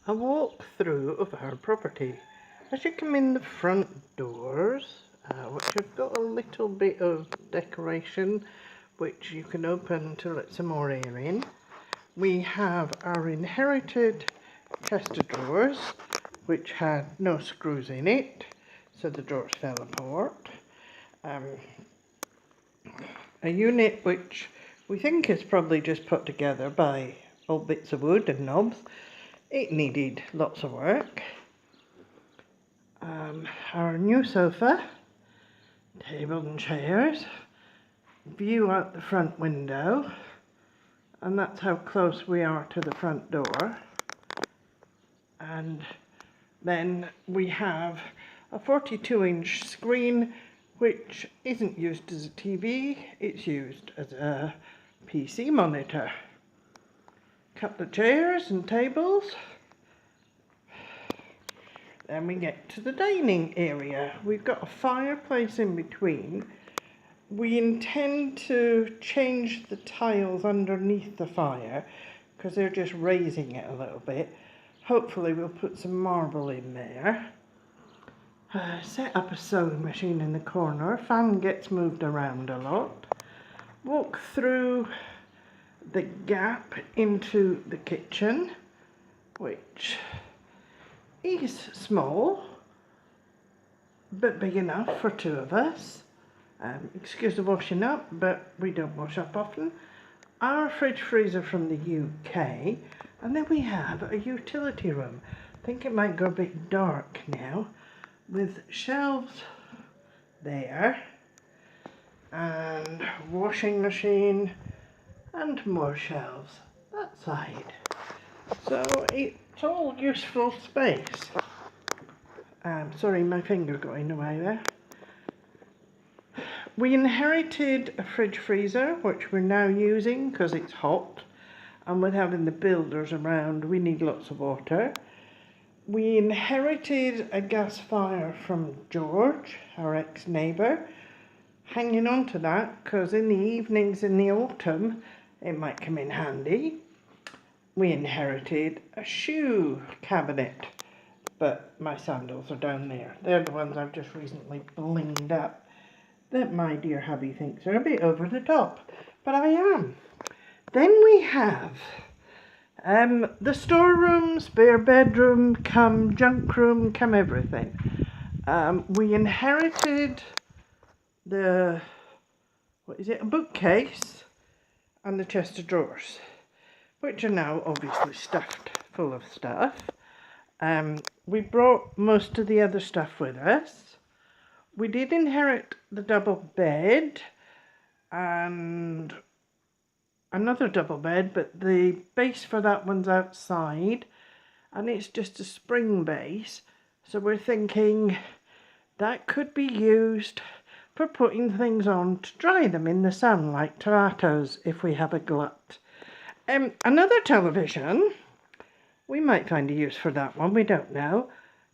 a walkthrough of our property. As you come in the front doors, which have got a little bit of decoration which you can open to let some more air in, we have our inherited chest of drawers which had no screws in it, so the drawers fell apart. A unit which we think is probably just put together by old bits of wood and knobs. It needed lots of work. Our new sofa, table and chairs, view out the front window, and that's how close we are to the front door. And then we have a 42-inch screen which isn't used as a TV, it's used as a PC monitor. Couple of chairs and tables. Then we get to the dining area. We've got a fireplace in between. We intend to change the tiles underneath the fire because they're just raising it a little bit. Hopefully we'll put some marble in there. Set up a sewing machine in the corner. Fan gets moved around a lot. Walk through the gap into the kitchen, which is small but big enough for two of us. Excuse the washing up, but we don't wash up often. Our fridge freezer from the UK, and then we have a utility room. I think it might go a bit dark now, with shelves there and washing machine and more shelves that side. So it's all useful space. Sorry, my finger got in the way there. We inherited a fridge freezer which we're now using because it's hot, and with having the builders around we need lots of water. We inherited a gas fire from George, our ex-neighbour, hanging on to that because in the evenings in the autumn it might come in handy. We inherited a shoe cabinet, but my sandals are down there. They're the ones I've just recently blinged up that my dear hubby thinks are a bit over the top, but I am. Then we have the storeroom, spare bedroom, come junk room, come everything. We inherited a bookcase and the chest of drawers, which are now obviously stuffed full of stuff. We brought most of the other stuff with us. We did inherit the double bed and another double bed, but the base for that one's outside and it's just a spring base, so we're thinking that could be used for putting things on to dry them in the sun, like tomatoes if we have a glut. Another television, we might find a use for that one, we don't know.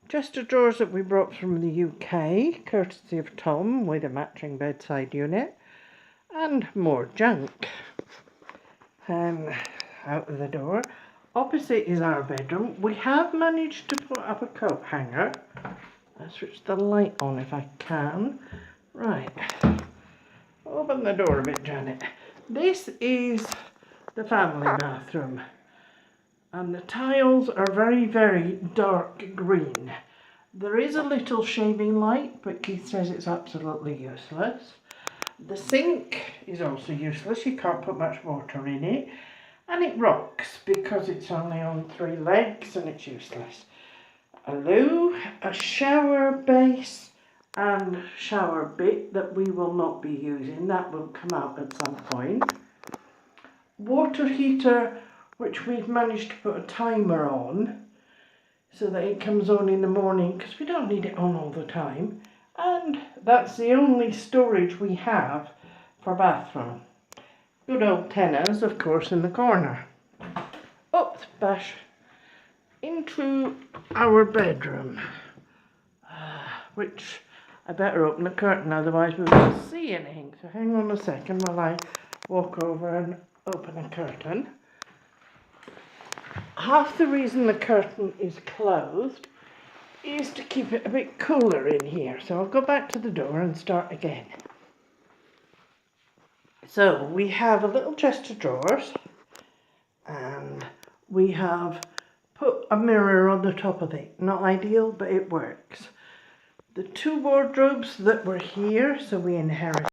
Chest of drawers that we brought from the UK, courtesy of Tom, with a matching bedside unit, and more junk. Out of the door. Opposite is our bedroom. We have managed to put up a coat hanger. I'll switch the light on if I can. Right. Open the door a bit, Janet. This is the family bathroom. And the tiles are very, very dark green. There is a little shaving light, but Keith says it's absolutely useless. The sink is also useless, you can't put much water in it, and it rocks because it's only on 3 legs and it's useless. A loo, a shower base and shower bit that we will not be using, that will come out at some point. Water heater which we've managed to put a timer on so that it comes on in the morning because we don't need it on all the time. And that's the only storage we have for bathroom. Good old tenors, of course, in the corner. Up the bash into our bedroom, which I better open the curtain, otherwise we won't see anything. So hang on a second while I walk over and open a curtain. half the reason the curtain is closed is to keep it a bit cooler in here. So I'll go back to the door and start again. So we have a little chest of drawers, and we have put a mirror on the top of it. Not ideal, but it works. The two wardrobes that were here, so we inherited